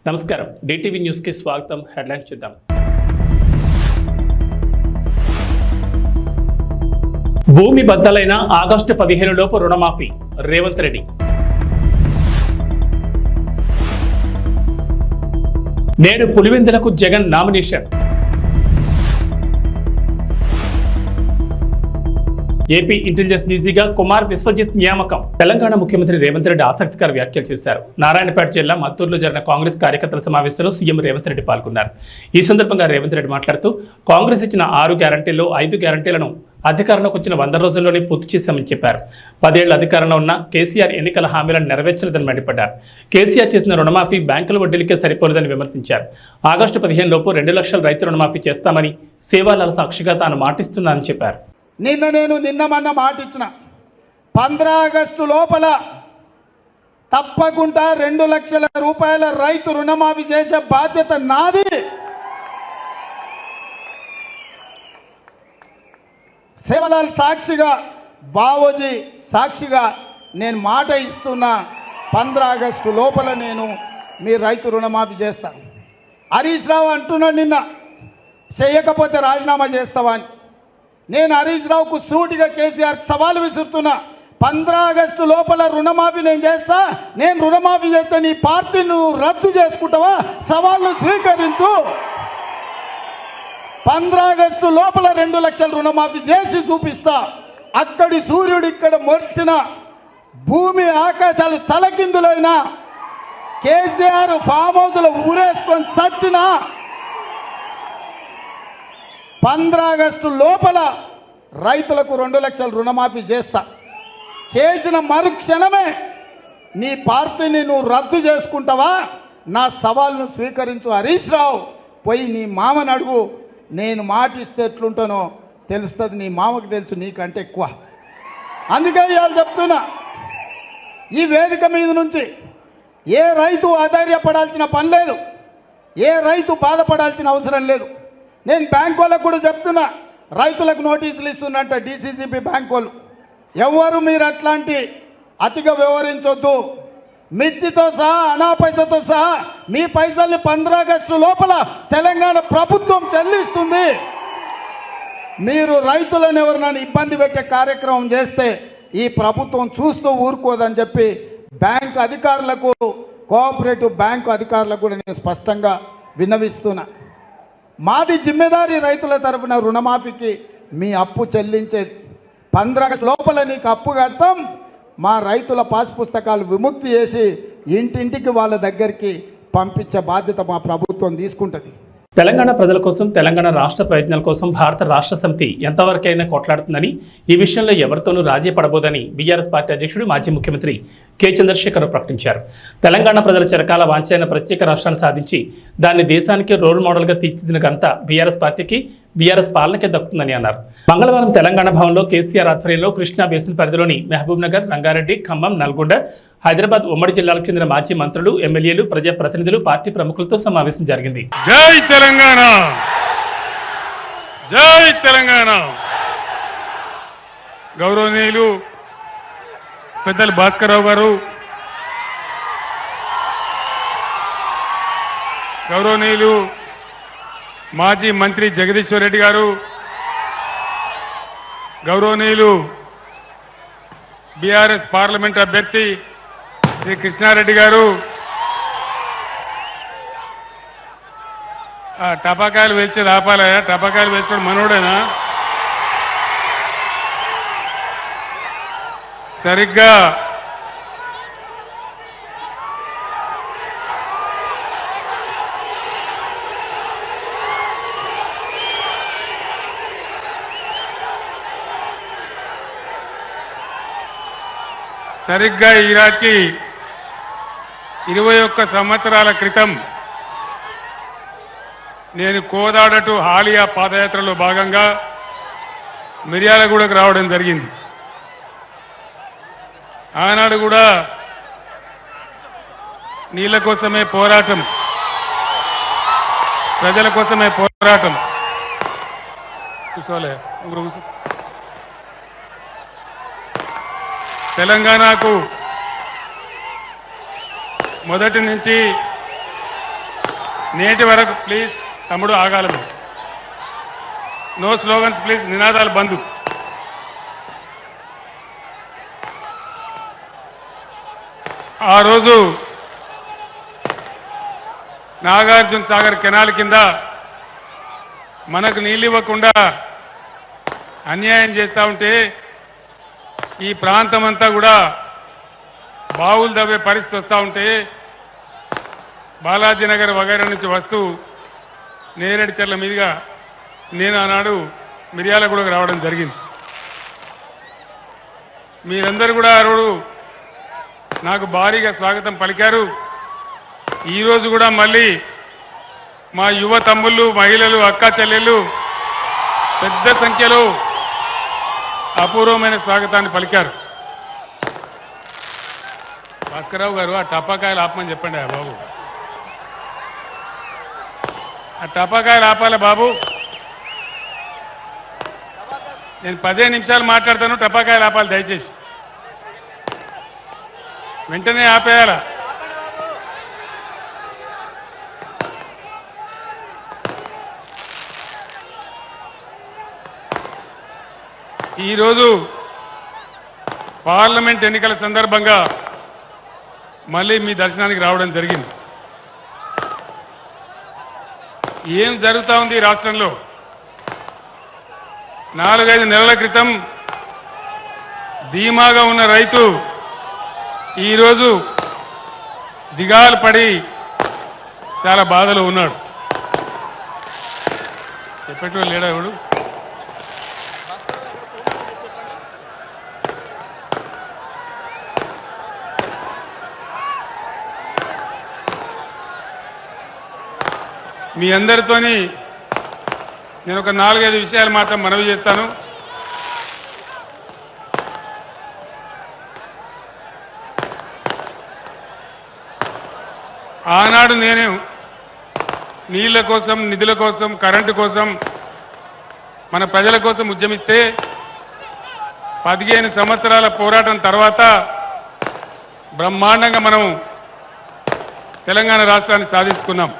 నమస్కారం DTV news కి స్వాగతం. హెడ్లైన్స్ చూద్దాం. భూమి బద్దలైన ఆగస్టు 15 లోపు రుణమాఫీ రేవంత్ రెడ్డి. నేడు పులివెందులకు జగన్ నామినేషన్. ఏపీ ఇంటెలిజెన్స్ డీజీగా కుమార్ విశ్వజిత్ నియామకం. తెలంగాణ ముఖ్యమంత్రి రేవంత్ రెడ్డి ఆసక్తికర వ్యాఖ్యలు చేశారు. నారాయణపేట జిల్లా మత్తూరులో జరిగిన కాంగ్రెస్ కార్యకర్తల సమావేశంలో సీఎం రేవంత్ రెడ్డి పాల్గొన్నారు. ఈ సందర్భంగా రేవంత్ రెడ్డి మాట్లాడుతూ కాంగ్రెస్ ఇచ్చిన 6 గ్యారంటీల్లో 5 గ్యారంటీలను అధికారంలోకి వచ్చిన 100 రోజుల్లోనే పూర్తి చేశామని చెప్పారు. 10 ఏళ్ల అధికారంలో ఉన్న కేసీఆర్ ఎన్నికల హామీలను నెరవేర్చలేదని మండిపడ్డారు. కేసీఆర్ చేసిన రుణమాఫీ బ్యాంకుల వడ్డీలకే సరిపోలేదని విమర్శించారు. ఆగస్టు 15 లోపు 2 లక్షల రైతు రుణమాఫీ చేస్తామని సేవాలాల సాక్షిగా తాను మాటిస్తున్నానని చెప్పారు. నిన్న మాట ఇచ్చిన 15 ఆగస్టు లోపల తప్పకుండా 2 లక్షల రూపాయల రైతు రుణమాఫీ చేసే బాధ్యత నాది. సేవలాల్ సాక్షిగా, బావోజీ సాక్షిగా నేను మాట ఇస్తున్నా. 15 ఆగస్టు లోపల నేను మీ రైతు రుణమాఫీ చేస్తాను. హరీష్ రావు అంటున్నాడు నిన్న, చేయకపోతే రాజీనామా చేస్తావా అని. నేను హరీష్ రావుకు సూటిగా కేసీఆర్ సవాలు విసురుతున్నా. 15 ఆగస్టు లోపల రుణమాఫీ నేను చేస్తా. నేను రుణమాఫీ చేస్తే నీ పార్టీని నువ్వు రద్దు చేసుకుంటావా? సవాళ్ళు స్వీకరించు. 15 ఆగస్టు లోపల 2 లక్షల రుణమాఫీ చేసి చూపిస్తా. అక్కడి సూర్యుడు ఇక్కడ మొలిచిన, భూమి ఆకాశాలు తలకిందులైనా, కేసీఆర్ ఫామ్ హౌస్లో ఊరేసుకొని సచ్చినా 15 ఆగస్టు లోపల రైతులకు 2 లక్షల రుణమాఫీ చేస్తా. చేసిన మరుక్షణమే నీ పార్టీని నువ్వు రద్దు చేసుకుంటావా? నా సవాల్ను స్వీకరించు. హరీష్ రావు పోయి నీ మామని అడుగు. నేను మాటిస్తే ఎట్లుంటానో తెలుస్తుంది. నీ మామకు తెలుసు నీకంటే ఎక్కువ. అందుకే ఇవాళ చెప్తున్నా, ఈ వేదిక మీద నుంచి ఏ రైతు ఆధైర్యపడాల్సిన పని లేదు, ఏ రైతు బాధపడాల్సిన అవసరం లేదు. నేను బ్యాంక్ వాళ్ళకు కూడా చెప్తున్నా, రైతులకు నోటీసులు ఇస్తున్నట్ట డిసిసిబి బ్యాంక్ వాళ్ళు. ఎవరు మీరు అట్లాంటి అతిగా వ్యవహరించొద్దు. మిత్తితో సహా, అనా పైసతో సహా మీ పైసల్ని 15 ఆగస్టు లోపల తెలంగాణ ప్రభుత్వం చెల్లిస్తుంది. మీరు రైతులను ఎవరినైనా ఇబ్బంది పెట్టే కార్యక్రమం చేస్తే ఈ ప్రభుత్వం చూస్తూ ఊరుకోదని చెప్పి బ్యాంకు అధికారులకు, కోఆపరేటివ్ బ్యాంకు అధికారులకు కూడా నేను స్పష్టంగా విన్నవిస్తున్నా. మాది జిమ్మెదారీ రైతుల తరఫున రుణమాఫీకి మీ అప్పు చెల్లించేది. 15 ఆగస్టు లోపల నీకు అప్పు కడతాం. మా రైతుల పాస్ పుస్తకాలు విముక్తి చేసి ఇంటింటికి వాళ్ళ దగ్గరికి పంపించే బాధ్యత మా ప్రభుత్వం తీసుకుంటుంది. తెలంగాణ ప్రజల కోసం, తెలంగాణ రాష్ట్ర ప్రయోజనాల కోసం భారత రాష్ట్ర సమితి ఎంతవరకైనా కొట్లాడుతుందని, ఈ విషయంలో ఎవరితోనూ రాజీ పడబోదని బీఆర్ఎస్ పార్టీ అధ్యక్షుడు, మాజీ ముఖ్యమంత్రి కె చంద్రశేఖర్ ప్రకటించారు. తెలంగాణ ప్రజల చిరకాల వాంఛైన ప్రత్యేక రాష్ట్రాన్ని సాధించి దాన్ని దేశానికి రోల్ మోడల్గా తీర్చిదిద్దిన ఘనత బీఆర్ఎస్ పార్టీకి, బీఆర్ఎస్ పాలనకే దక్కుతుందని అన్నారు. మంగళవారం తెలంగాణ భవన్లో కేసీఆర్ ఆధ్వర్యంలో కృష్ణా బేసిన్ పరిధిలోని మహబూబ్ నగర్, రంగారెడ్డి, ఖమ్మం, నల్గొండ, హైదరాబాద్ ఉమ్మడి జిల్లాలకు చెందిన మాజీ మంత్రులు, ఎమ్మెల్యేలు, ప్రజాప్రతినిధులు, పార్టీ ప్రముఖులతో సమావేశం జరిగింది. జై తెలంగాణ, జై తెలంగాణ. గౌరవనీయులు పెద్దలు భాస్కర్రావు గారు, గౌరవనీయులు మాజీ మంత్రి జగదీశ్వర్ రెడ్డి గారు, గౌరవనీయులు బీఆర్ఎస్ పార్లమెంట్ అభ్యర్థి శ్రీ కృష్ణారెడ్డి గారు, టపాకాయలు వేల్చేది ఆపాలయా? టపాకాయలు వేసుకోవడం మనోడేనా? సరిగ్గా ఈనాటికి 21 సంవత్సరాల క్రితం నేను కోదాడ టు హాలియా పాదయాత్రలో భాగంగా మిర్యాలగూడకు రావడం జరిగింది. ఆనాడు కూడా నీళ్ల కోసమే పోరాటం, ప్రజల కోసమే పోరాటం. కూర్చోలే తెలంగాణకు మొదటి నుంచి నేటి వరకు ప్లీజ్ తమ్ముడు ఆగాలి మీరు. నో స్లోగన్స్ ప్లీజ్, నినాదాలు బంద్. ఆ రోజు నాగార్జున సాగర్ కెనాల్ కింద మనకు నీళ్ళు ఇవ్వకుండా అన్యాయం చేస్తూ ఉంటే ఈ ప్రాంతం అంతా కూడా బావులు దవ్వే పరిస్థితి వస్తూ ఉంటే బాలాజీనగర్ వగైరా నుంచి వస్తూ నేరేడు చెర్ల మీదుగా నేను ఆనాడు మిర్యాలగూడకు రావడం జరిగింది. మీరందరూ కూడా ఆ రోజు నాకు భారీగా స్వాగతం పలికారు. ఈరోజు కూడా మళ్ళీ మా యువ తమ్ముళ్ళు, మహిళలు, అక్క చెల్లెళ్ళు పెద్ద సంఖ్యలో అపూర్వమైన స్వాగతాన్ని పలికారు. భాస్కరరావు గారు ఆ టపాకాయలు ఆపమని చెప్పండి బాబు. ఆ టపాకాయలు ఆపాలి బాబు. నేను 15 నిమిషాలు మాట్లాడతాను, టపాకాయలు ఆపాలి దయచేసి. వెంటనే ఆపేయాల. ఈరోజు పార్లమెంట్ ఎన్నికల సందర్భంగా మళ్ళీ మీ దర్శనానికి రావడం జరిగింది. ఏం జరుగుతూ ఉంది ఈ రాష్ట్రంలో? 4-5 నెలల క్రితం ధీమాగా ఉన్న రైతు ఈరోజు దిగాలు పడి చాలా బాధలో ఉన్నాడు. చెప్పేటోళ్ళు లేడా ఎవడు? మీ అందరితోని నేను ఒక 4-5 విషయాలు మాత్రం మనవి చేస్తాను. ఆనాడు నేను నీళ్ల కోసం, నిధుల కోసం, కరెంటు కోసం, మన ప్రజల కోసం ఉద్యమిస్తే 15 సంవత్సరాల పోరాటం తర్వాత బ్రహ్మాండంగా మనం తెలంగాణ రాష్ట్రాన్ని సాధించుకున్నాం.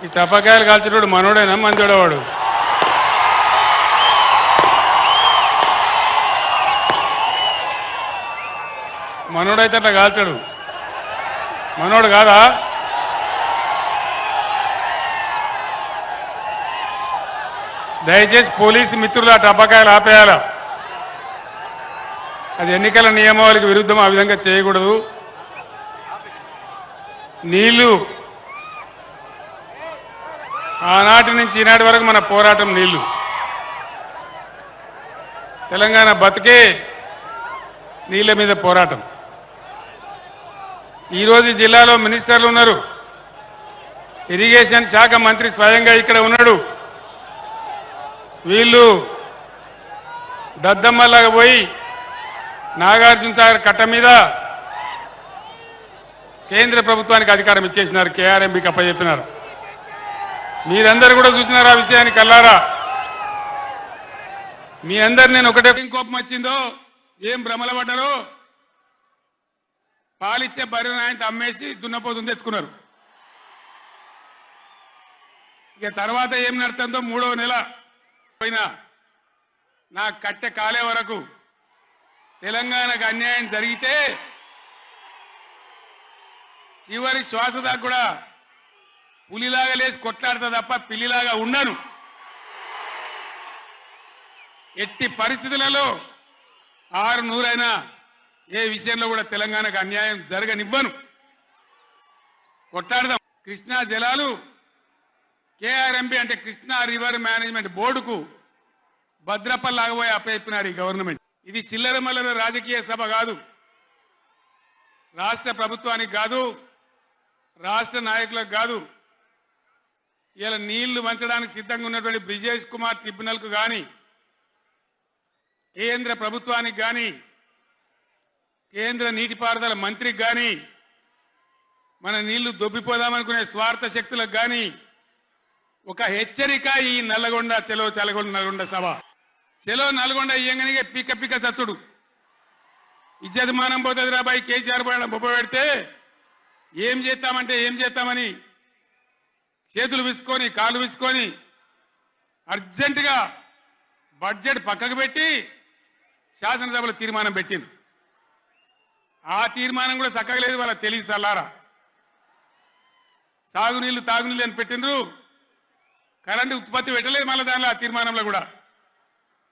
ఈ టపాకాయలు కాల్చేటోడు మనోడేనా మంచోడవాడు? మనోడైతే అట్లా కాల్చాడు, మనోడు కాదా? దయచేసి పోలీసు మిత్రులు ఆ టపాకాయలు ఆపేయాల. అది ఎన్నికల నియమావళికి విరుద్ధం, ఆ విధంగా చేయకూడదు. నీళ్లు ఆనాటి నుంచి ఈనాటి వరకు మన పోరాటం నీళ్లు. తెలంగాణ బతికే నీళ్ల మీద పోరాటం. ఈరోజు జిల్లాలో మినిస్టర్లు ఉన్నారు. ఇరిగేషన్ శాఖ మంత్రి స్వయంగా ఇక్కడ ఉన్నాడు. వీళ్ళు దద్దమ్మలాగా పోయి నాగార్జున సాగర్ కట్ట మీద కేంద్ర ప్రభుత్వానికి అధికారం ఇచ్చేసినారు, కేఆర్ఎంబీకి అప్పచెప్పినారు. మీరందరూ కూడా చూసినారు ఆ విషయాన్ని కల్లారా. మీ అందరు నేను ఒకటే కోపం వచ్చిందో, ఏం భ్రమల పడ్డారో, పాలిచ్చే బర్రెను ఆయన అమ్మేసి దున్నపోతుంది తెచ్చుకున్నారు. ఇక తర్వాత ఏం నడుతుందో 3వ నెల పోయినా నా కట్టె కాలే వరకు తెలంగాణకు అన్యాయం జరిగితే చివరి శ్వాస దాకా కూడా పులిలాగా లేచి కొట్లాడతా తప్ప పిల్లిలాగా ఉండను. ఎట్టి పరిస్థితులలో 600 ఏ విషయంలో కూడా తెలంగాణకు అన్యాయం జరగనివ్వను. కొట్లాడదాం. కృష్ణా జలాలు కేఆర్ఎంబి అంటే కృష్ణా రివర్ మేనేజ్మెంట్ బోర్డుకు భద్రపల్లాగబోయి అప్పచెప్పినారు ఈ గవర్నమెంట్. ఇది చిల్లర మల్లర రాజకీయ సభ కాదు, రాష్ట్ర ప్రభుత్వానికి కాదు, రాష్ట్ర నాయకులకు కాదు. ఇలా నీళ్లు వంచడానికి సిద్ధంగా ఉన్నటువంటి బ్రిజేష్ కుమార్ ట్రిబ్యునల్కు కానీ, కేంద్ర ప్రభుత్వానికి కానీ, కేంద్ర నీటిపారుదల మంత్రికి కానీ, మన నీళ్లు దొబ్బిపోదామనుకునే స్వార్థ శక్తులకు కానీ ఒక హెచ్చరిక. ఈ నల్లగొండ చెలో నల్గొండ సభ, చెలో నల్గొండ ఇయ్యంగానే పిక్క పిక్క సత్తుడు ఇజ్జత్ మానం పోతుంది రాబాయి. కేసీఆర్ బొబ్బ పెడితే ఏం చేస్తామంటే ఏం చేస్తామని చేతులు విసుకొని కాళ్ళు విసుకొని అర్జెంటుగా బడ్జెట్ పక్కకు పెట్టి శాసనసభలో తీర్మానం పెట్టింది. ఆ తీర్మానం కూడా చక్కగా లేదు, వాళ్ళ తెలివి సల్లారా. సాగునీళ్ళు తాగునీళ్ళు అని పెట్టినరు, కరెంటు ఉత్పత్తి పెట్టలేదు మళ్ళీ దానిలో. ఆ తీర్మానంలో కూడా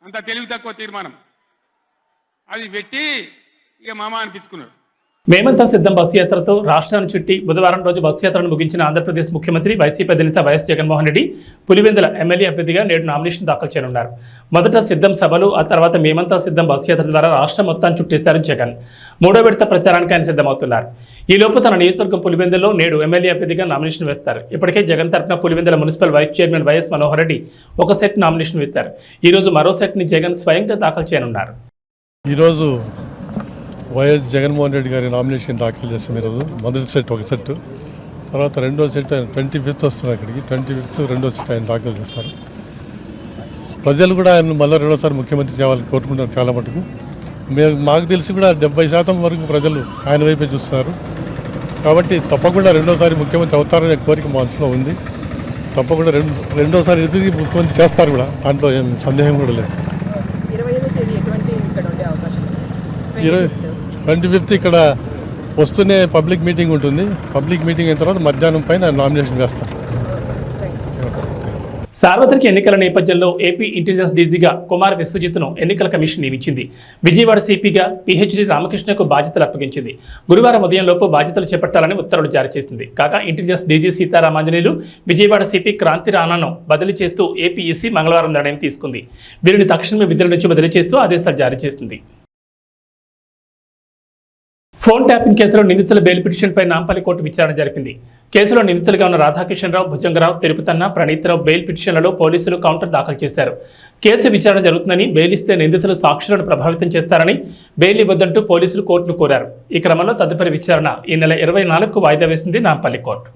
అంత తెలివి తక్కువ తీర్మానం అది పెట్టి ఇక మామ అనిపించుకున్నారు. మేమంతా సిద్ధం బస్సు యాత్రతో రాష్ట్రాన్ని చుట్టి బుధవారం రోజు బస్సు యాత్రను ముగించిన ఆంధ్రప్రదేశ్ ముఖ్యమంత్రి వైసీపీ అధినేత వైఎస్ జగన్మోహన్ రెడ్డి పులివెందుల ఎమ్మెల్యే అభ్యర్థిగా నేడు నామినేషన్ దాఖలు చేయనున్నారు. మొదట సిద్ధం సభలు, ఆ తర్వాత మేమంతా సిద్ధం బస్సు యాత్ర ద్వారా రాష్ట్రం మొత్తాన్ని చుట్టేశారు జగన్. మూడో విడత ప్రచారానికి ఆయన సిద్ధమవుతున్నారు. ఈలోపు తన నియోజకవర్గం పులివెందులో నేడు ఎమ్మెల్యే అభ్యర్థిగా నామినేషన్ వేస్తారు. ఇప్పటికే జగన్ తరఫున Pulivendula municipal vice chairman YS Manohar Reddy ఒక సెట్ నామినేషన్ వేస్తారు. ఈరోజు మరో సెట్ని జగన్ స్వయంగా దాఖలు చేయనున్నారు. ఈరోజు వైఎస్ జగన్మోహన్ రెడ్డి గారి నామినేషన్ దాఖలు చేస్తాం. ఈరోజు మొదటి సెట్ ఒక సెట్, తర్వాత రెండో సెట్ ఆయన 25th వస్తున్నారు. ఇక్కడికి 25th రెండో సెట్ ఆయన దాఖలు చేస్తారు. ప్రజలు కూడా ఆయన మళ్ళీ రెండోసారి ముఖ్యమంత్రి చేయాలని కోరుకుంటారు చాలా మటుకు. మాకు తెలిసి కూడా 70% వరకు ప్రజలు ఆయన వైపే చూస్తున్నారు. కాబట్టి తప్పకుండా రెండోసారి ముఖ్యమంత్రి అవుతారనే కోరిక మా మనసులో ఉంది. తప్పకుండా రెండోసారి ఎదురు ముఖ్యమంత్రి చేస్తారు కూడా, దాంట్లో ఏం సందేహం కూడా లేదు. 25th ఇక్కడ వస్తూనే పబ్లిక్ మీటింగ్ ఉంటుంది. పబ్లిక్ మీటింగ్ అయిన తర్వాత మధ్యాహ్నం పైన నామినేషన్ వేస్తారు. సార్వత్రిక ఎన్నికల నేపథ్యంలో ఏపీ ఇంటెలిజెన్స్ డీజీగా కుమార్ విశ్వజిత్ను ఎన్నికల కమిషన్ నియమించింది. విజయవాడ సిపిగా పిహెచ్డి రామకృష్ణకు బాధ్యతలు అప్పగించింది. గురువారం ఉదయంలోపు బాధ్యతలు చేపట్టాలని ఉత్తర్వులు జారీ చేసింది. కాగా intelligence DG Seetharamanjaneyulu Vijayawada CP Kranthi రాణాను బదిలీ చేస్తూ ఏపీఈసీ మంగళవారం నిర్ణయం తీసుకుంది. వీరిని తక్షణమే విధుల నుంచి బదిలీ చేస్తూ ఆదేశాలు జారీ చేసింది. ఫోన్ ట్యాపింగ్ కేసులో నిందితుల బెయిల్ పిటిషన్పై నాంపల్లి కోర్టు విచారణ జరిపింది. కేసులో నిందితులుగా ఉన్న రాధాకిషన్ రావు, భుజంగరావు, తిరుపతన్న, ప్రణీత్రావు బెయిల్ పిటిషన్లలో పోలీసులు కౌంటర్ దాఖలు చేశారు. కేసు విచారణ జరుగుతుందని, బెయిల్ ఇస్తే నిందితులు సాక్షులను ప్రభావితం చేస్తారని బెయిల్ ఇవ్వద్దంటూ పోలీసులు కోర్టును కోరారు. ఈ క్రమంలో తదుపరి విచారణ ఈ నెల 24కు వాయిదా వేసింది నాంపల్లి కోర్టు.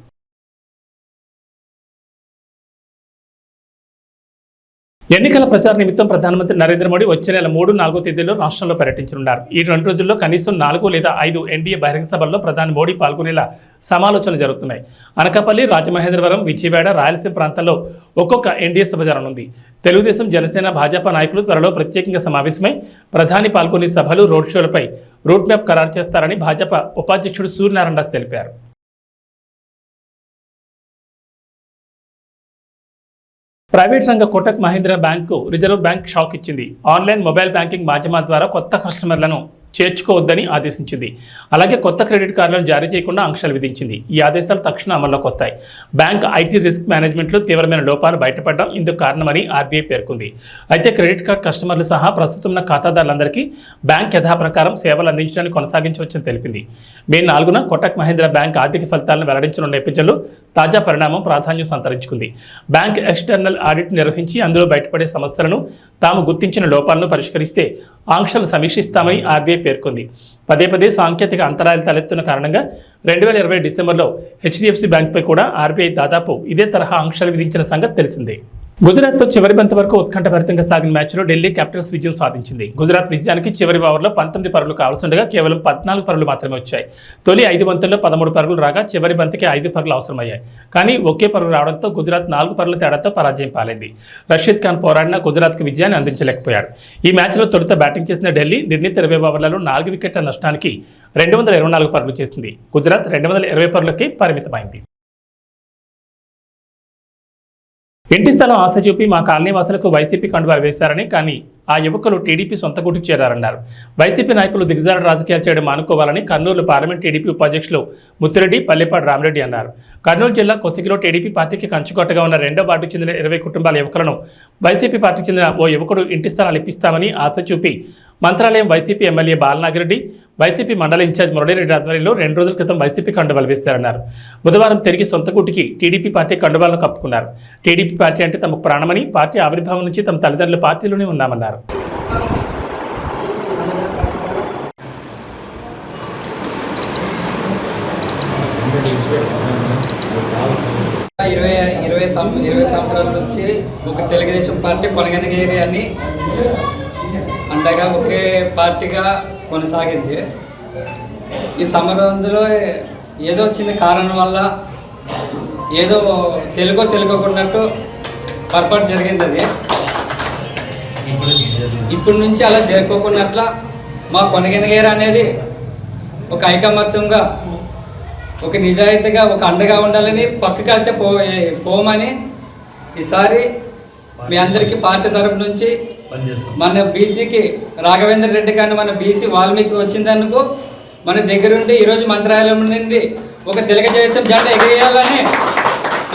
ఎన్నికల ప్రచార నిమిత్తం ప్రధానమంత్రి నరేంద్ర మోడీ వచ్చే నెల 3, 4 తేదీల్లో రాష్ట్రంలో పర్యటించనున్నారు. ఈ 2 రోజుల్లో కనీసం 4 లేదా 5 ఎన్డీఏ బహిరంగ సభల్లో ప్రధాని మోడీ పాల్గొనేలా సమాలోచనలు జరుగుతున్నాయి. అనకాపల్లి, రాజమహేంద్రవరం, విజయవాడ, రాయలసీమ ప్రాంతాల్లో ఒక్కొక్క ఎన్డీఏ సభ జరగనుంది. తెలుగుదేశం, జనసేన, భాజపా నాయకులు త్వరలో ప్రత్యేకంగా సమావేశమై ప్రధాని పాల్గొనే సభలు, రోడ్ షోలపై రూట్ మ్యాప్ ఖరారు చేస్తారని భాజపా ఉపాధ్యక్షుడు సూర్యనారాయణ దాస్ తెలిపారు. ప్రైవేట్ రంగ Kotak Mahindra bank reserve bank shock ఇచ్చింది. ఆన్లైన్ మొబైల్ బ్యాంకింగ్ మాధ్యమాల ద్వారా కొత్త కస్టమర్లను చేర్చుకోవద్దని ఆదేశించింది. అలాగే కొత్త క్రెడిట్ కార్డులను జారీ చేయకుండా ఆంక్షలు విధించింది. ఈ ఆదేశాలు తక్షణ అమల్లోకి వస్తాయి. బ్యాంక్ ఐటీ రిస్క్ మేనేజ్మెంట్లో తీవ్రమైన లోపాలు బయటపడడం ఇందుకు కారణమని ఆర్బీఐ పేర్కొంది. అయితే క్రెడిట్ కార్డు కస్టమర్లు సహా ప్రస్తుతం ఉన్న ఖాతాదారులందరికీ బ్యాంక్ యథాప్రకారం సేవలు అందించడానికి కొనసాగించవచ్చని తెలిపింది. మే 4న కోటక్ మహీంద్రా బ్యాంక్ ఆర్థిక ఫలితాలను వెల్లడించనున్న నేపథ్యంలో తాజా పరిణామం ప్రాధాన్యం సంతరించుకుంది. బ్యాంక్ ఎక్స్టర్నల్ ఆడిట్ నిర్వహించి అందులో బయటపడే సమస్యలను, తాము గుర్తించిన లోపాలను పరిష్కరిస్తే ఆంక్షలు సమీక్షిస్తామని ఆర్బీఐ పేర్కొంది. పదే సాంకేతిక అంతరాయాలు తలెత్తున్న కారణంగా 2020 డిసెంబర్లో హెచ్డిఎఫ్సి బ్యాంక్పై కూడా ఆర్బీఐ దాదాపు ఇదే తరహా ఆంక్షలు విధించిన సంగతి తెలిసిందే. గుజరాత్తో చివరి బంతి వరకు ఉత్కంఠభరితంగా సాగిన మ్యాచ్లో ఢిల్లీ క్యాపిటల్స్ విజయం సాధించింది. గుజరాత్ విజయానికి చివరి ఓవర్లో 19 పరుగులు కావాల్సిండగా కేవలం 14 పరుగులు మాత్రమే వచ్చాయి. తొలి 5 బంతుల్లో 13 పరుగులు రాగా చివరి బంతికి 5 పరుగులు అవసరమయ్యాయి. కానీ ఒకే పరుగు రావడంతో గుజరాత్ 4 పరుగుల తేడాతో పరాజయం పాలైంది. రషీద్ ఖాన్ పోరాడిన గుజరాత్కి విజయాన్ని అందించలేకపోయాడు. ఈ మ్యాచ్లో తొలుత బ్యాటింగ్ చేసిన ఢిల్లీ నిర్ణీత 20 ఓవర్లలో 4 వికెట్ల నష్టానికి 224 పరుగులు చేసింది. గుజరాత్ 220 పరుగులకి పరిమితమైంది. ఇంటి స్థలం ఆశ చూపి మా కాలనీ వాసులకు వైసీపీ కండువాలు వేశారని, కానీ ఆ యువకులు టీడీపీ సొంత గూటికి చేరారన్నారు. వైసీపీ నాయకులు దిగజార రాజకీయాలు చేయడం మానుకోవాలని కర్నూలు పార్లమెంట్ టీడీపీ ఉపాధ్యక్షులు ముత్తిరెడ్డి, పల్లెపాటి రామరెడ్డి అన్నారు. కర్నూలు జిల్లా కొసిగిలో టీడీపీ పార్టీకి కంచుకోటగా ఉన్న 2వ వార్డుకు చెందిన 20 కుటుంబాల యువకులను వైసీపీ పార్టీకి చెందిన ఓ యువకుడు ఇంటి స్థలాలు ఇప్పిస్తామని ఆశ చూపి Mantralayam YCP MLA Balanagi Reddy, YCP మండల ఇన్ఛార్జ్ మురళీరెడ్డి ఆధ్వర్యంలో 2 రోజుల క్రితం వైసీపీ కండువాలు వేశారన్నారు. బుధవారం తిరిగి సొంత గూటికి టీడీపీ పార్టీ కండువాలను కప్పుకున్నారు. టీడీపీ పార్టీ అంటే తమకు ప్రాణమని, పార్టీ ఆవిర్భావం నుంచి తమ తల్లిదండ్రుల పార్టీలోనే ఉన్నామన్నారు. ఇరవై సంవత్సరాల నుంచి ఒక తెలుగుదేశం పార్టీ కొనగనగిరి అని అండగా ఒకే పార్టీగా కొనసాగింది. ఈ సమరంలో ఏదో చిన్న కారణం వల్ల ఏదో తెలుగుకున్నట్టు పొరపాటు జరిగింది. అది ఇప్పటి నుంచి అలా జరుపుకున్నట్ల మా కొనగనగేరు అనేది ఒక ఐకమత్యంగా, ఒక నిజాయితీగా, ఒక అండగా ఉండాలని, పక్కకి వెళ్తే పోమని ఈసారి మీ అందరికీ పార్టీ తరపు నుంచి మన బీసీకి రాఘవేంద్ర రెడ్డి కానీ మన బీసీ వాల్మీకి వచ్చిందనుకో మన దగ్గరుండి ఈరోజు మంత్రాలయం నుండి ఒక తెలుగుదేశం జెండా ఎగరేయాలని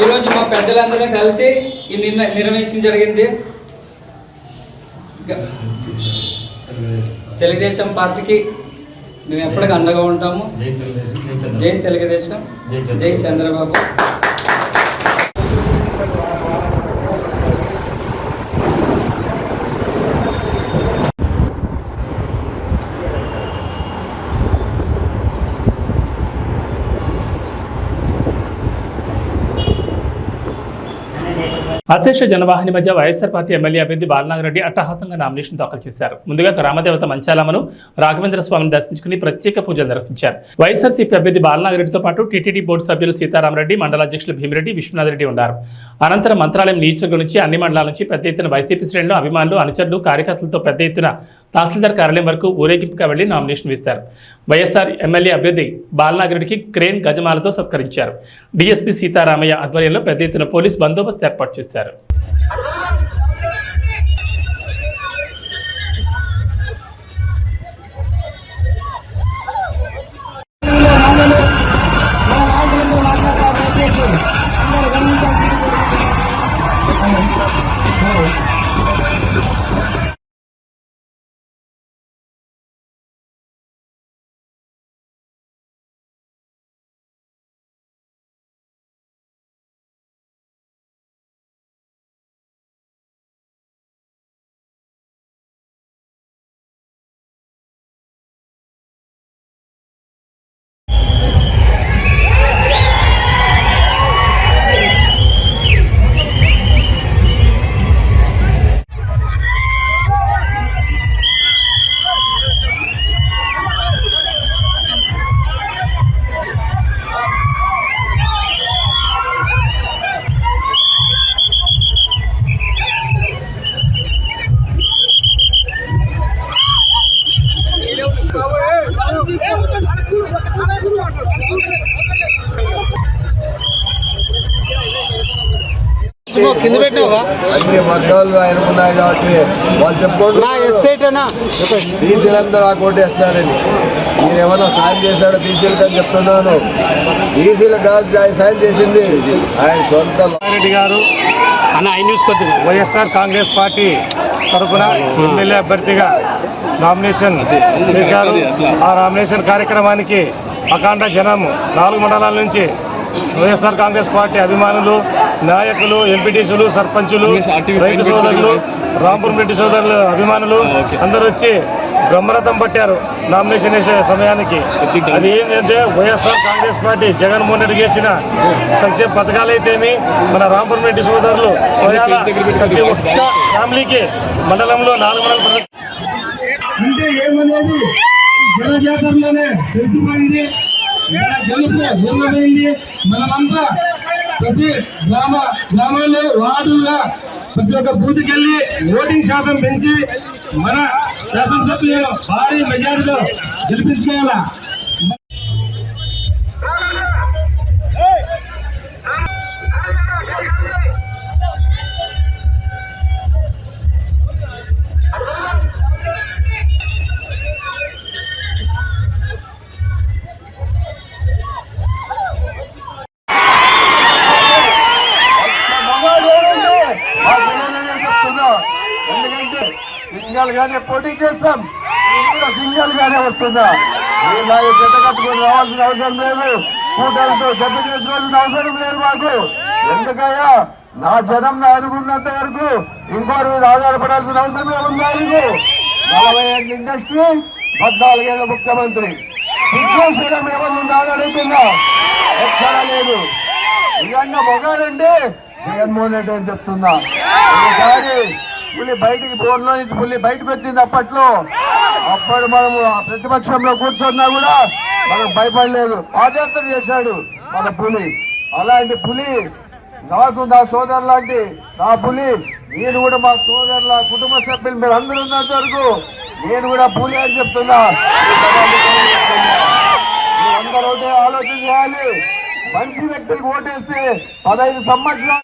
ఈరోజు మా పెద్దలందరూ కలిసి ఈ నిర్వహించడం జరిగింది. తెలుగుదేశం పార్టీకి మేము ఎప్పటికీ అండగా ఉంటాము. జై తెలుగుదేశం, జై చంద్రబాబు. అశేష జనవాహిని మధ్య వైఎస్ఆర్ పార్టీ ఎమ్మెల్యే అభ్యర్థి బాలనాగిరెడ్డి అట్టహాసంగా నామినేషన్ దాఖలు చేశారు. ముందుగా గ్రామదేవత మంచాలమ్మను రాఘవేంద్ర స్వామిని దర్శించుకుని ప్రత్యేక పూజలు నిర్వహించారు. వైఎస్ఆర్సీపీ అభ్యర్థి బాలనాగిరెడ్డితో పాటు టీటీడీ బోర్డు సభ్యులు సీతారామరెడ్డి, మండల అధ్యక్షులు భీమిరెడ్డి, విశ్వనాథ్ రెడ్డి ఉన్నారు. అనంతరం మంత్రాలయం నియోజకవర్గం నుంచి అన్ని మండలాల నుంచి పెద్ద ఎత్తున వైసీపీ శ్రేణులు, అభిమానులు, అనుచరులు, కార్యకర్తలతో పెద్ద ఎత్తున తహసీల్దార్ కార్యాలయం వరకు ఊరేగింపుగా వెళ్లి నామినేషన్ వేశారు. వైఎస్ఆర్ ఎమ్మెల్యే అభ్యర్థి బాలనాగిరెడ్డికి క్రేన్ గజమాలతో సత్కరించారు. డీఎస్పీ సీతారామయ్య ఆధ్వర్యంలో పెద్ద ఎత్తున పోలీస్ బందోబస్తు ఏర్పాటు చేశారు. అన్ని వర్గాలు ఆయనకున్నాయి కాబట్టి వాళ్ళు చెప్పుకోండి బీసీలందరూ ఆ కోటేస్తారని. మీరు ఏమన్నా సాయం చేశాడో బీసీలకు అని చెప్తున్నాను. బీసీలకు కాదు ఆయన సాయం చేసింది ఆయన సొంత. రెడ్డి గారు వైఎస్ఆర్ కాంగ్రెస్ పార్టీ తరఫున ఎమ్మెల్యే అభ్యర్థిగా నామినేషన్ చేశారు. ఆ నామినేషన్ కార్యక్రమానికి అఖండ జనం 4 మండలాల నుంచి వైఎస్ఆర్ కాంగ్రెస్ పార్టీ అభిమానులు, నాయకులు, ఎంపీటీసీలు, సర్పంచులు, రైతు సోదరులు, రాంపురం రెడ్డి సోదరులు అభిమానులు అందరూ వచ్చి బ్రహ్మరథం పట్టారు నామినేషన్ వేసే సమయానికి. అది ఏంటంటే వైఎస్ఆర్ కాంగ్రెస్ పార్టీ జగన్మోహన్ రెడ్డి చేసిన సంక్షేమ పథకాలైతేమి, మన రాంపురం రెడ్డి సోదరులు స్వయాల ప్రతి ఒక్క ఫ్యామిలీకి మండలంలో 4 మండలం అంటే ఏమనేది జనజాతరలోనే తెలిసిపోయింది, జనమైంది. మనమంతా ప్రతి గ్రామాల్లో, వార్డుల్లో ప్రతి ఒక్క బూత్కి వెళ్ళి ఓటింగ్ శాతం పెంచి మన శాసనసభ్యులను భారీ మెజారిటీలో గెలిపించుకోవాలా. ఎందుకంటే సింగల్ గానే పోటీ చేస్తాం, సింగల్ గానే వస్తుందా. ఇలాగే చెత్త కట్టుకొని రావాల్సిన అవసరం లేదు, కూటమితో చెత్త చేసుకోవాల్సిన అవసరం లేదు మాకు. ఎందుకయ్యా నా జనం అనుకున్నంత వరకు ఇంకోరి మీద ఆధారపడాల్సిన అవసరం ఏముందా? 40 ఏళ్ళ ఇండస్ట్రీ, 14 ఏళ్ళ ముఖ్యమంత్రి. సిద్ధేశ్వరం ఏమన్నా అడుగుతుందా? ఎక్కడా లేదు. నిజంగా మొగాడంటే జగన్మోహన్ రెడ్డి అని చెప్తున్నా. ఒకసారి పులి బయటికి ఫోన్లో నుంచి పులి బయటకు వచ్చింది. అప్పుడు మనము ప్రతిపక్షంలో కూర్చున్నా కూడా మనకు భయపడలేదు, పాదయాత్ర చేశాడు మన పులి. అలాంటి పులి నాకు నా సోదరు లాంటి నా పులి. నేను కూడా మా సోదరుల కుటుంబ సభ్యులు మీరు అందరూ ఉన్నంత వరకు నేను కూడా పులి అని చెప్తున్నా. మీరందరూ ఒకటే ఆలోచన చేయాలి. మంచి వ్యక్తులకు ఓటేస్తే 15 సంవత్సరాలు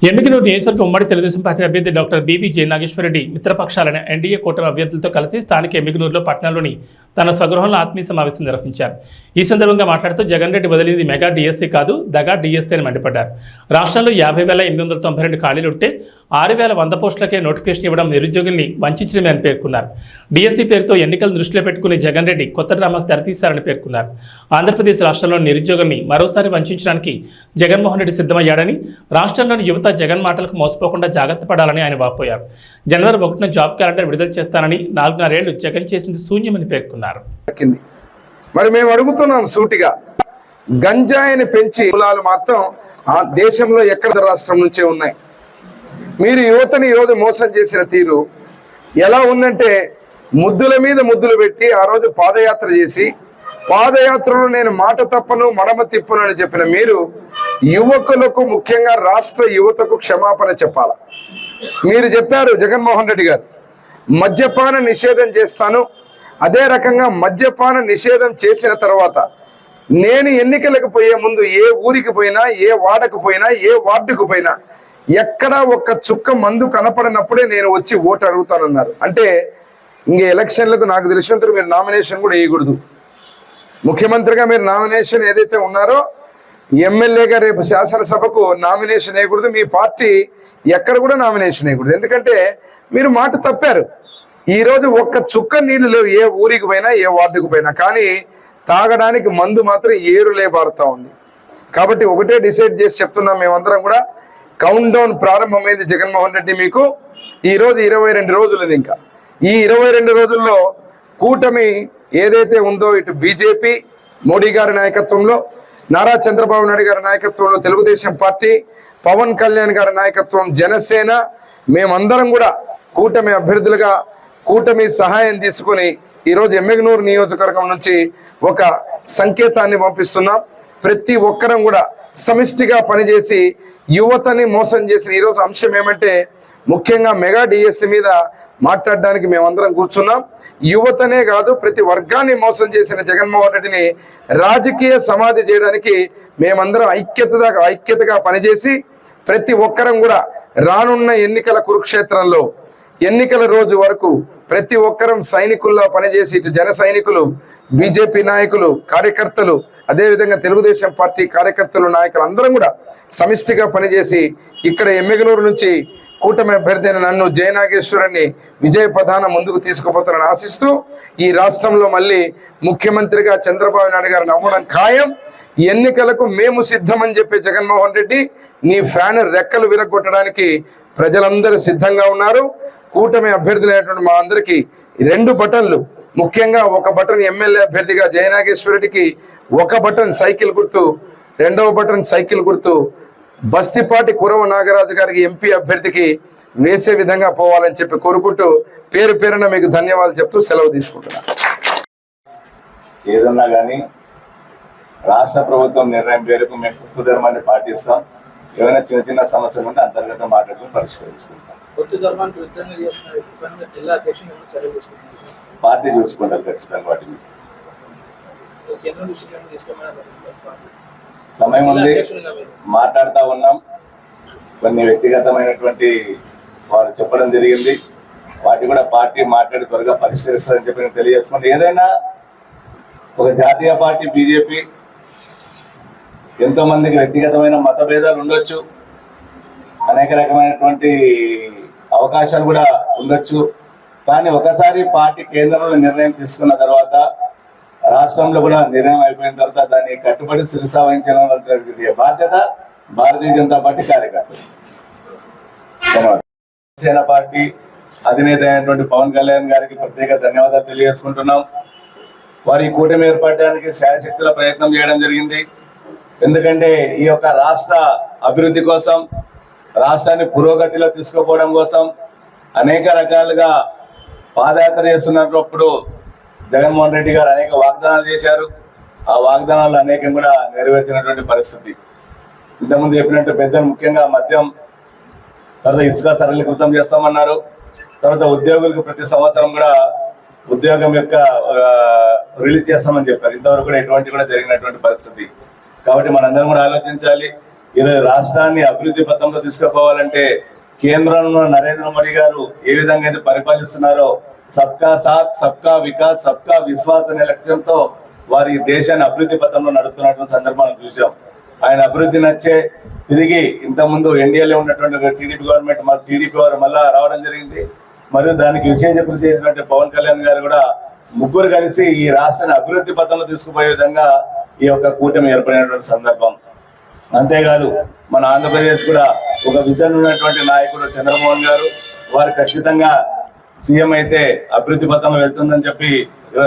ఎమ్మిగనూరు నియోజకవర్గం ఉమ్మడి తెలుగుదేశం పార్టీ అభ్యర్థి డాక్టర్ బీవీ జె నాగేశ్వరరెడ్డి మిత్రపక్షాలైన ఎన్డీఏ కూటమి అభ్యర్థులతో కలిసి స్థానిక ఎమ్మిగనూరులో పట్టణంలోని తన స్వగృహంలో ఆత్మీయ సమావేశం నిర్వహించారు. ఈ సందర్భంగా మాట్లాడుతూ జగన్ రెడ్డి వదిలింది మెగా డిఎస్సీ కాదు, దగా డిఎస్సీ అని మండిపడ్డారు. రాష్ట్రంలో 50,892 ఖాళీలు ఉంటే 6,100 పోస్టులకే నోటిఫికేషన్ ఇవ్వడం నిరుద్యోగుల్ని వంచడమే అని పేర్కొన్నారు. డిఎస్సీ పేరుతో ఎన్నికలను దృష్టిలో పెట్టుకుని జగన్ రెడ్డి కొత్త డ్రామాకు తెరతీశారని పేర్కొన్నారు. ఆంధ్రప్రదేశ్ రాష్ట్రంలోని నిరుద్యోగుల్ని మరోసారి వంచడానికి జగన్మోహన్ రెడ్డి సిద్ధమయ్యాడని, రాష్ట్రంలోని యువత జగన్ మాటలకు మోసపోకుండా జాగ్రత్త పడాలని ఆయన వాపోయారు. జనవరి 1న జాబ్ క్యాలెండర్ విడుదల చేస్తానని 4.5 ఏళ్లు జగన్ చేసింది శూన్యమని పేర్కొన్నారు. మరి మేము అడుగుతున్నాం సూటిగా, గంజాయిని పెంచి కులాలు మాత్రం ఆ దేశంలో ఎక్కడ రాష్ట్రం నుంచే ఉన్నాయి. మీరు యువతని ఈరోజు మోసం చేసిన తీరు ఎలా ఉందంటే, ముద్దుల మీద ముద్దులు పెట్టి ఆ రోజు పాదయాత్ర చేసి, పాదయాత్రలో నేను మాట తప్పను మడమ తిప్పను అని చెప్పిన మీరు యువకులకు, ముఖ్యంగా రాష్ట్ర యువతకు క్షమాపణ చెప్పాల. మీరు చెప్పారు జగన్మోహన్ రెడ్డి గారు, మద్యపాన నిషేధం చేస్తాను. అదే రకంగా మద్యపాన నిషేధం చేసిన తర్వాత నేను ఎన్నికలకు పోయే ముందు ఏ ఊరికి పోయినా, ఏ వాడకు పోయినా, ఏ వార్డుకు పోయినా ఎక్కడా ఒక్క చుక్క మందు కనపడినప్పుడే నేను వచ్చి ఓటు అడుగుతానన్నారు. అంటే ఇంక ఎలక్షన్లకు నాకు తెలిసినంత మీరు నామినేషన్ కూడా వేయకూడదు. ముఖ్యమంత్రిగా మీరు నామినేషన్ ఏదైతే ఉన్నారో, ఎమ్మెల్యేగా రేపు శాసనసభకు నామినేషన్ వేయకూడదు. మీ పార్టీ ఎక్కడ కూడా నామినేషన్ వేయకూడదు. ఎందుకంటే మీరు మాట తప్పారు. ఈరోజు ఒక్క చుక్క నీళ్లు లేవు ఏ ఊరికి పోయినా, ఏ వార్డుకు పోయినా. కానీ తాగడానికి మందు మాత్రం ఏరులే పారుతా ఉంది. కాబట్టి ఒకటే డిసైడ్ చేసి చెప్తున్నాం, మేమందరం కూడా కౌంట్ డౌన్ ప్రారంభమైంది. జగన్మోహన్ రెడ్డి మీకు ఈరోజు 22 రోజులు. ఇంకా ఈ 22 రోజుల్లో కూటమి ఏదైతే ఉందో, ఇటు బీజేపీ మోడీ గారి నాయకత్వంలో, నారా చంద్రబాబు నాయుడు గారి నాయకత్వంలో తెలుగుదేశం పార్టీ, పవన్ కళ్యాణ్ గారి నాయకత్వం జనసేన, మేమందరం కూడా కూటమి అభ్యర్థులుగా కూటమి సహాయం తీసుకుని ఈరోజు ఎమ్మిగనూరు నియోజకవర్గం నుంచి ఒక సంకేతాన్ని పంపిస్తున్నాం. ప్రతి ఒక్కరం కూడా సమిష్టిగా పనిచేసి యువతని మోసం చేసిన ఈరోజు అంశం ఏమంటే, ముఖ్యంగా మెగా డిఎస్సి మీద మాట్లాడడానికి మేమందరం కూర్చున్నాం. యువతనే కాదు ప్రతి వర్గాన్ని మోసం చేసిన జగన్మోహన్ రెడ్డిని రాజకీయ సమాధి చేయడానికి మేమందరం ఐక్యతగా పనిచేసి ప్రతి ఒక్కరం కూడా రానున్న ఎన్నికల కురుక్షేత్రంలో ఎన్నికల రోజు వరకు ప్రతి ఒక్కరం సైనికుల్లో పనిచేసి ఇటు జన సైనికులు, బీజేపీ నాయకులు, కార్యకర్తలు, అదేవిధంగా తెలుగుదేశం పార్టీ కార్యకర్తలు, నాయకులు అందరం కూడా సమిష్టిగా పనిచేసి ఇక్కడ ఎమ్మిగనూరు నుంచి కూటమి అభ్యర్థి అయిన నన్ను జయనాగేశ్వరాన్ని విజయ పథాన ముందుకు తీసుకుపోతారని ఆశిస్తూ ఈ రాష్ట్రంలో మళ్ళీ ముఖ్యమంత్రిగా చంద్రబాబు నాయుడు గారిని అవ్వడం ఖాయం. ఎన్నికలకు మేము సిద్ధమని చెప్పే జగన్మోహన్ రెడ్డి నీ ఫ్యాన్ రెక్కలు విరగొట్టడానికి ప్రజలందరూ సిద్ధంగా ఉన్నారు. కూటమి అభ్యర్థులైనటువంటి మా అందరికీ 2 బటన్లు, ముఖ్యంగా ఒక బటన్ ఎమ్మెల్యే అభ్యర్థిగా జయనాగేశ్వర రెడ్డికి, ఒక బటన్ సైకిల్ గుర్తు, 2వ బటన్ సైకిల్ గుర్తు బస్తిపాటి కురవ నాగరాజు గారికి ఎంపీ అభ్యర్థికి వేసే విధంగా పోవాలని చెప్పి కోరుకుంటూ పేరు పేరున మీకు ధన్యవాదాలు చెప్తూ సెలవు తీసుకుంటున్నాను. ఏదన్నా కానీ రాష్ట్ర ప్రభుత్వం నిర్ణయం పేరుకు మేము హిందూ ధర్మాన్ని పాటిస్తాం. ఏమైనా చిన్న చిన్న సమస్యలు ఉంటే అంతర్గత మాట్లాడుకుని పరిష్కరించుకుంటాం. పార్టీ చూసుకుంటారు ఖచ్చితంగా. వాటిని సమయం ఉంది, మాట్లాడుతూ ఉన్నాం. కొన్ని వ్యక్తిగతమైనటువంటి వారు చెప్పడం జరిగింది, వాటి కూడా పార్టీ మాట్లాడి త్వరగా పరిష్కరిస్తారని చెప్పి నేను తెలియజేసుకుంటే, ఏదైనా ఒక జాతీయ పార్టీ బీజేపీ ఎంతో మందికి వ్యక్తిగతమైన మతభేదాలు ఉండొచ్చు, అనేక రకమైనటువంటి అవకాశాలు కూడా ఉండొచ్చు. కానీ ఒకసారి పార్టీ కేంద్రంలో నిర్ణయం తీసుకున్న తర్వాత, రాష్ట్రంలో కూడా నిర్ణయం అయిపోయిన తర్వాత దాన్ని కట్టుబడి శిరసా వహించిన బాధ్యత భారతీయ జనతా పార్టీ కార్యకర్తలు. జనసేన పార్టీ అధినేత అయినటువంటి పవన్ కళ్యాణ్ గారికి ప్రత్యేక ధన్యవాదాలు తెలియజేసుకుంటున్నాం. వారి కూటమి ఏర్పడడానికి శాయశక్తుల ప్రయత్నం చేయడం జరిగింది. ఎందుకంటే ఈ యొక్క రాష్ట్ర అభివృద్ధి కోసం, రాష్ట్రాన్ని పురోగతిలో తీసుకుపోవడం కోసం అనేక రకాలుగా పాదయాత్ర చేస్తున్నప్పుడు జగన్మోహన్ రెడ్డి గారు అనేక వాగ్దానాలు చేశారు. ఆ వాగ్దానాలు అనేకం కూడా నెరవేర్చినటువంటి పరిస్థితి. ఇంతకుముందు చెప్పినట్టు పెద్దలు ముఖ్యంగా మద్యం, తర్వాత ఇసుక సరళీకృతం చేస్తామన్నారు. తర్వాత ఉద్యోగులకు ప్రతి సంవత్సరం కూడా ఉద్యోగం యొక్క రిలీజ్ చేస్తామని చెప్పారు. ఇంతవరకు కూడా ఎటువంటి కూడా జరిగినటువంటి పరిస్థితి. కాబట్టి మనందరం కూడా ఆలోచించాలి. ఈరోజు రాష్ట్రాన్ని అభివృద్ధి పథంలో తీసుకుపోవాలంటే కేంద్రంలో నరేంద్ర మోడీ గారు ఏ విధంగా అయితే పరిపాలిస్తున్నారో, సబ్కా సాత్, సబ్కా వికాస్, సబ్కా విశ్వాస్ అనే లక్ష్యంతో వారి దేశాన్ని అభివృద్ధి పథంలో నడుపుతున్నటువంటి సందర్భాన్ని చూసాం. ఆయన అభివృద్ధి నచ్చే తిరిగి ఇంతకుముందు ఎన్డీఏలో ఉన్నటువంటి టీడీపీ గవర్నమెంట్ టీడీపీ వారు మళ్ళా రావడం జరిగింది. మరియు దానికి విశేష కృషి చేసినట్టు పవన్ కళ్యాణ్ గారు కూడా ముగ్గురు కలిసి ఈ రాష్ట్రాన్ని అభివృద్ధి పథంలో తీసుకుపోయే విధంగా ఈ యొక్క కూటమి ఏర్పడినటువంటి సందర్భం. అంతేకాదు మన ఆంధ్రప్రదేశ్ కూడా ఒక విజన్ ఉన్నటువంటి నాయకుడు చంద్రమోహన్ గారు, వారు ఖచ్చితంగా సీఎం అయితే అభివృద్ధి పథంలో వెళ్తుందని చెప్పి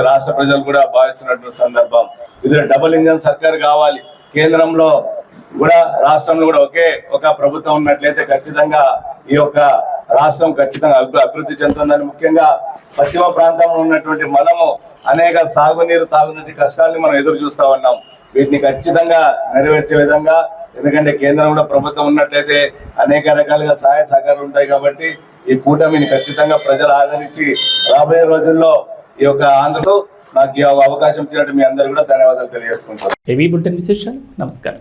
రాష్ట్ర ప్రజలు కూడా భావిస్తున్నటువంటి సందర్భం. ఇది డబుల్ ఇంజన్ సర్కార్ కావాలి. కేంద్రంలో కూడా రాష్ట్రంలో కూడా ఒకే ఒక ప్రభుత్వం ఉన్నట్లయితే ఖచ్చితంగా ఈ యొక్క రాష్ట్రం ఖచ్చితంగా అభివృద్ధి చెందుతుందని, ముఖ్యంగా పశ్చిమ ప్రాంతంలో ఉన్నటువంటి మనము అనేక సాగునీరు, తాగునీటి కష్టాలని మనం ఎదురు చూస్తా ఉన్నాం. వీటిని ఖచ్చితంగా నెరవేర్చే విధంగా, ఎందుకంటే కేంద్రంలో ప్రభుత్వం ఉన్నట్లయితే అనేక రకాలుగా సహాయ సహకారాలు ఉంటాయి. కాబట్టి ఈ కూటమిని ఖచ్చితంగా ప్రజలు ఆదరించి రాబోయే రోజుల్లో ఈ యొక్క ఆంధ్రలో నాకు ఈ అవకాశం ఇచ్చినట్టు మీ అందరూ కూడా ధన్యవాదాలు తెలియజేసుకుంటారు. ఏవీ బులెటిన్ విశేషాలు. నమస్కారం.